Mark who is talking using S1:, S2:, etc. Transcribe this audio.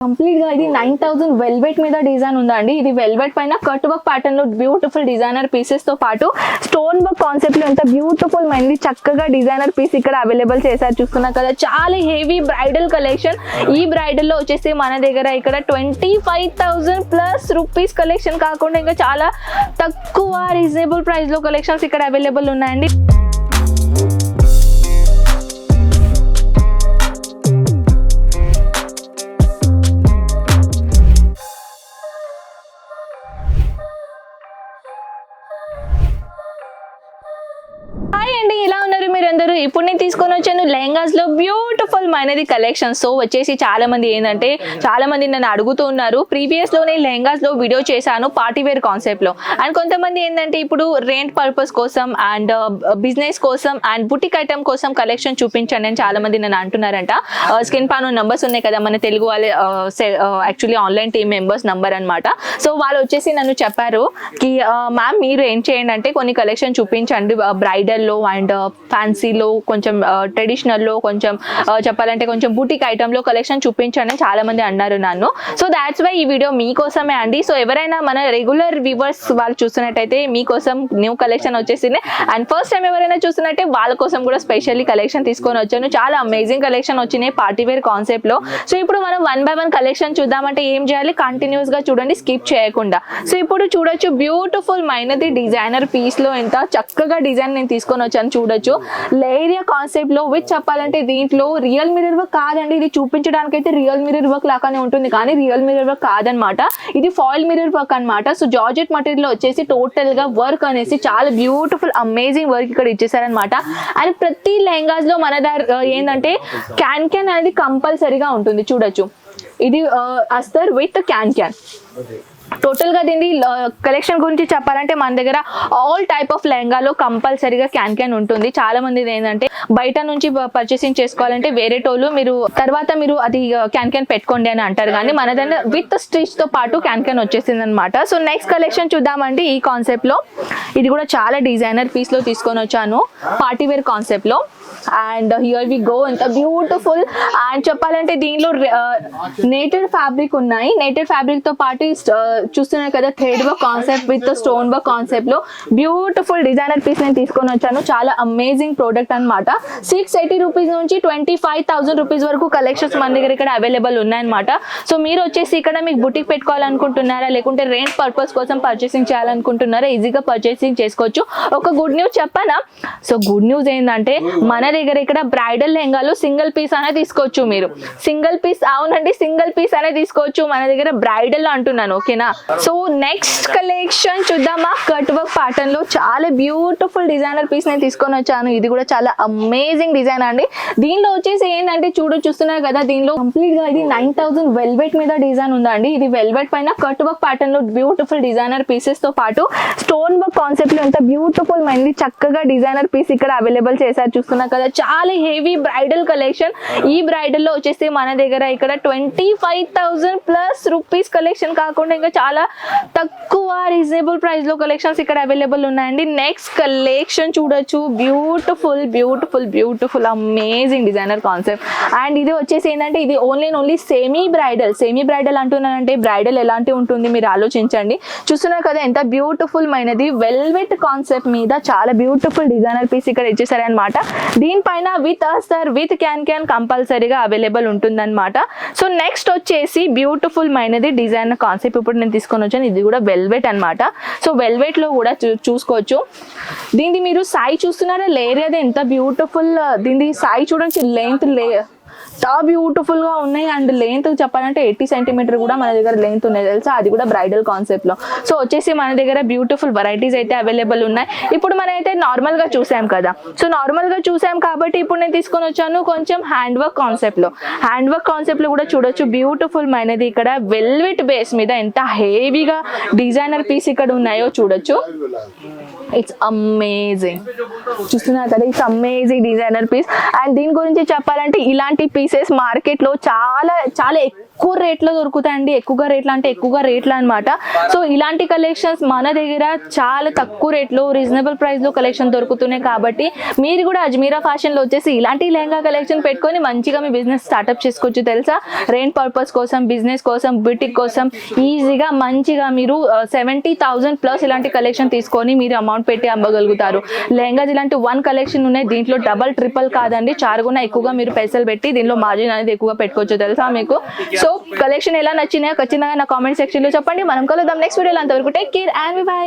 S1: Complete గా ఇది 9000 velvet మీద డిజైన్ ఉందండి. ఇది వెల్వెట్ పైన కట్ వర్క్ ప్యాటర్న్ లో బ్యూటిఫుల్ డిజైనర్ పీసెస్ తో పాటు స్టోన్ వర్క్ కాన్సెప్ట్ లో ఎంత బ్యూటిఫుల్ మైంది చక్కగా డిజైనర్ పీస్ ఇక్కడ అవైలబుల్ చేశారు. చూస్తున్నా కదా, చాలా హెవీ బ్రైడల్ కలెక్షన్. ఈ బ్రైడల్ లో వచ్చేసి మన దగ్గర ఇక్కడ 25,000+ రూపీస్ కలెక్షన్ కాకుండా ఇంకా చాలా తక్కువ రీజనబుల్ ప్రైస్ లో కలెక్షన్స్ ఇక్కడ అవైలబుల్ ఉన్నాయండి. హాయ్ అండి, ఎలా ఉన్నారు మీరందరూ? ఇప్పుడు నేను తీసుకొని వచ్చాను లెహంగాస్ లో బ్యూటిఫుల్ మైనది కలెక్షన్. సో వచ్చేసి చాలా మంది ఏంటంటే నన్ను అడుగుతూ ఉన్నారు. ప్రీవియస్ లోనే లెహంగాస్ లో వీడియో చేశాను పార్టీ వేర్ కాన్సెప్ట్ లో. అండ్ కొంతమంది ఏంటంటే ఇప్పుడు రెంట్ పర్పస్ కోసం అండ్ బిజినెస్ కోసం అండ్ బుటిక్ ఐటమ్ కోసం కలెక్షన్ చూపించండి అని చాలా మంది నన్ను అంటున్నారంట. స్క్రీన్ పైన నంబర్స్ ఉన్నాయి కదా, మన తెలుగు వాళ్ళే actually online team members number అనమాట. సో వాళ్ళు వచ్చేసి నన్ను చెప్పారు కి మ్యామ్ మీరు ఏం చేయండి అంటే కొన్ని కలెక్షన్ చూపించండి బ్రైడల్ లో అండ్ ఫ్యాన్సీలో, కొంచెం ట్రెడిషనల్ లో, కొంచెం చెప్పాలంటే కొంచెం బుటిక్ ఐటమ్ లో కలెక్షన్ చూపించండి చాలా మంది అన్నారు నన్ను. సో దాట్స్ వై ఈ వీడియో మీకోసమే అండి. సో ఎవరైనా మన రెగ్యులర్ వ్యూవర్స్ వాళ్ళు చూస్తున్నట్టయితే మీకోసం న్యూ కలెక్షన్ వచ్చేసింది. అండ్ ఫస్ట్ టైం ఎవరైనా చూస్తున్నట్టే వాళ్ళ కోసం కూడా స్పెషల్లీ కలెక్షన్ తీసుకొని వచ్చాను. చాలా అమేజింగ్ కలెక్షన్ వచ్చినాయి పార్టీ వేర్ కాన్సెప్ట్ లో. సో ఇప్పుడు మనం 1 by 1 కలెక్షన్ చూద్దామంటే ఏం చేయాలి, కంటిన్యూస్ గా చూడండి, స్కిప్ చేయకుండా. సో ఇప్పుడు చూడొచ్చు బ్యూటిఫుల్ మైనది డిజైనర్ పీస్ లో ఎంత చక్కగా డిజైన్ నేను తీసుకొని వచ్చాను చూడొచ్చు. లేరియా కాన్సెప్ట్ లో విత్ చెప్పాలంటే దీంట్లో రియల్ మిర్రర్ వర్క్ కాదండి. ఇది చూపించడానికి అయితే రియల్ మిర్రర్ వర్క్ లాగానే ఉంటుంది కానీ రియల్ మిర్రర్ వర్క్ కాదనమాట. ఇది ఫాయిల్ మిర్రర్ వర్క్ అనమాట. సో జార్జెట్ మటీరియల్ వచ్చేసి టోటల్ గా వర్క్ అనేసి చాలా బ్యూటిఫుల్ అమేజింగ్ వర్క్ ఇక్కడ ఇచ్చేసారనమాట. అండ్ ప్రతి లెహంగాస్ లో మన దగ్గర ఏంటంటే క్యాన్ అనేది కంపల్సరీగా ఉంటుంది. చూడొచ్చు, ఇది అస్తర్ విత్ క్యాన్. టోటల్ గా దీని కలెక్షన్ గురించి చెప్పాలంటే మన దగ్గర ఆల్ టైప్ ఆఫ్ లెహంగాలో కంపల్సరీగా క్యాన్ ఉంటుంది. చాలా మంది ఏంటంటే బయట నుంచి పర్చేసింగ్ చేసుకోవాలంటే వేరే టోలు మీరు అది క్యాన్ పెట్టుకోండి అని అంటారు కానీ మన దగ్గర విత్ స్టిచ్ తో పాటు క్యాన్ వచ్చేసింది అనమాట. సో నెక్స్ట్ కలెక్షన్ చూద్దామండి. ఈ కాన్సెప్ట్ లో ఇది కూడా చాలా డిజైనర్ పీస్ లో తీసుకొని వచ్చాను పార్టీ వేర్ కాన్సెప్ట్ లో. అండ్ హియర్ వి గో, ఎంత బ్యూటిఫుల్. అండ్ చెప్పాలంటే దీనిలో నేటెడ్ ఫ్యాబ్రిక్ ఉన్నాయి. నేటెడ్ ఫ్యాబ్రిక్ తో పాటు చూస్తున్నారు కదా thread work concept with stone work concept లో బ్యూటిఫుల్ డిజైనర్ పీస్ నేను తీసుకొని వచ్చాను. చాలా అమేజింగ్ ప్రోడక్ట్ అనమాట. 680 రూపీస్ నుంచి 25,000 రూపీస్ వరకు కలెక్షన్స్ మన దగ్గర ఇక్కడ అవైలబుల్ ఉన్నాయన్నమాట. సో మీరు వచ్చేసి ఇక్కడ మీకు బుటిక్ పెట్టుకోవాలనుకుంటున్నారా, లేకుంటే రెంట్ పర్పస్ కోసం పర్చేసింగ్ చేయాలనుకుంటున్నారా, ఈజీగా పర్చేసింగ్ చేసుకోవచ్చు. ఒక గుడ్ న్యూస్ చెప్పనా? సో గుడ్ న్యూస్ ఏంటంటే మన దగ్గర ఇక్కడ బ్రైడల్ లెహంగాలో సింగిల్ పీస్ అనే తీసుకోవచ్చు. మీరు సింగిల్ పీస్, అవునండి సింగిల్ పీస్ అనే తీసుకోవచ్చు మన దగ్గర బ్రైడల్ అంటున్నాను, ఓకేనా? సో నెక్స్ట్ కలెక్షన్ చూద్దామా. కట్ వర్క్ ప్యాటర్న్ లో చాలా బ్యూటిఫుల్ డిజైనర్ పీస్ నేను తీసుకొని వచ్చాను. ఇది కూడా చాలా అమేజింగ్ డిజైన్ అండి. దీనిలో వచ్చేసి ఏంటంటే చూస్తున్నారు కదా, దీనిలో కంప్లీట్ గా ఇది 9000 వెల్వెట్ మీద డిజైన్ ఉందండి. ఇది వెల్వెట్ పైన కట్ వర్క్ ప్యాటర్న్ లో బ్యూటిఫుల్ డిజైనర్ పీసెస్ తో పాటు స్టోన్ వర్క్ కాన్సెప్ట్ లో ఎంత బ్యూటిఫుల్ మైంది చక్కగా డిజైనర్ పీస్ ఇక్కడ అవైలబుల్ చేశారు. చూస్తున్నారు కదా, చాలా హెవీ బ్రైడల్ కలెక్షన్. ఈ బ్రైడల్ లో వచ్చేసి మన దగ్గర ఇక్కడ 25,000+ రూపీస్ కలెక్షన్ కాకుండా ఇంకా చాలా తక్కువ రీజనబుల్ ప్రైస్ లో కలెక్షన్స్ ఇక్కడ అవైలబుల్ ఉన్నాయండి. నెక్స్ట్ కలెక్షన్ చూడొచ్చు, beautiful beautiful beautiful amazing designer concept. And ఇది వచ్చేసి ఏంటంటే ఇది ఓన్లీ సెమీ బ్రైడల్ అంటున్నానంటే బ్రైడల్ ఎలాంటి ఉంటుంది మీరు ఆలోచించండి. చూస్తున్నారు కదా ఎంత బ్యూటిఫుల్ మైనది వెల్వెట్ కాన్సెప్ట్ మీద చాలా బ్యూటిఫుల్ డిజైనర్ పీస్ ఇక్కడ ఇచ్చేసారనమాట. దీనిపైన విత్ అస్తర్ విత్ క్యాన్ కంపల్సరీగా అవైలబుల్ ఉంటుందన్నమాట. సో నెక్స్ట్ వచ్చేసి బ్యూటిఫుల్ మైనది డిజైన్ కాన్సెప్ట్ ఇప్పుడు నేను తీసుకొని వచ్చాను. ఇది కూడా వెల్వెట్ అనమాట. సో వెల్వెట్ లో కూడా చూసుకోవచ్చు. దీన్ని మీరు సాయి చూస్తున్నారా, లేయర్ అది ఎంత బ్యూటిఫుల్. దీని సాయి చూడండి, లెంత్ చాలా బ్యూటిఫుల్ గా ఉన్నాయి. అండ్ లెంత్ చెప్పాలంటే 80 సెంటీమీటర్ కూడా మన దగ్గర లెంత్ ఉన్నాయి తెలుసా. అది కూడా బ్రైడల్ కాన్సెప్ట్ లో. సో వచ్చేసి మన దగ్గర బ్యూటిఫుల్ వెరైటీస్ అయితే అవైలబుల్ ఉన్నాయి. ఇప్పుడు మనం అయితే నార్మల్ గా చూసాం కదా, సో నార్మల్ గా చూసాం కాబట్టి ఇప్పుడు నేను తీసుకొని వచ్చాను కొంచెం హ్యాండ్ వర్క్ కాన్సెప్ట్ లో. హ్యాండ్ వర్క్ కాన్సెప్ట్ లో కూడా చూడొచ్చు బ్యూటిఫుల్ మైనది ఇక్కడ వెల్వెట్ బేస్ మీద ఎంత హెవీగా డిజైనర్ పీస్ ఇక్కడ ఉన్నాయో చూడొచ్చు. It's amazing. చూస్తున్నారు కదా, it's amazing designer piece. And దీని గురించి చెప్పాలంటే ఇలాంటి పీసెస్ మార్కెట్ లో చాలా చాలా తక్కువ రేట్లో దొరుకుతాయండి. ఎక్కువగా రేట్లు అనమాట. సో ఇలాంటి కలెక్షన్స్ మన దగ్గర చాలా తక్కువ రేట్లో రీజనబుల్ ప్రైస్ లో కలెక్షన్ దొరుకుతున్నాయి. కాబట్టి మీరు కూడా అజ్మీరా ఫ్యాషన్ లో వచ్చేసి ఇలాంటి లెహంగా కలెక్షన్ పెట్టుకొని మంచిగా మీ బిజినెస్ స్టార్ట్అప్ చేసుకోవచ్చు తెలుసా. రెంట్ పర్పస్ కోసం, బిజినెస్ కోసం, బ్యూటిక్ కోసం ఈజీగా మంచిగా మీరు 70,000 ప్లస్ ఇలాంటి కలెక్షన్ తీసుకొని మీరు అమౌంట్ పెట్టి అమ్మగలుగుతారు. లెహంగాస్ ఇలాంటి 1 కలెక్షన్ ఉన్నాయి. దీంట్లో డబల్ ట్రిపుల్ కాదండి, చారుగున ఎక్కువగా మీరు పైసలు పెట్టి దీనిలో మార్జిన్ అనేది ఎక్కువగా పెట్టుకోవచ్చు తెలుసా మీకు. సో కలెక్షన్ ఎలా నచ్చినాయో ఖచ్చితంగా నా కామెంట్ సెక్షన్ లో చెప్పండి. మనం కలుద్దాం నెక్స్ట్ వీడియోలో. అంతవరకు టేక్ కేర్ అండ్ బై.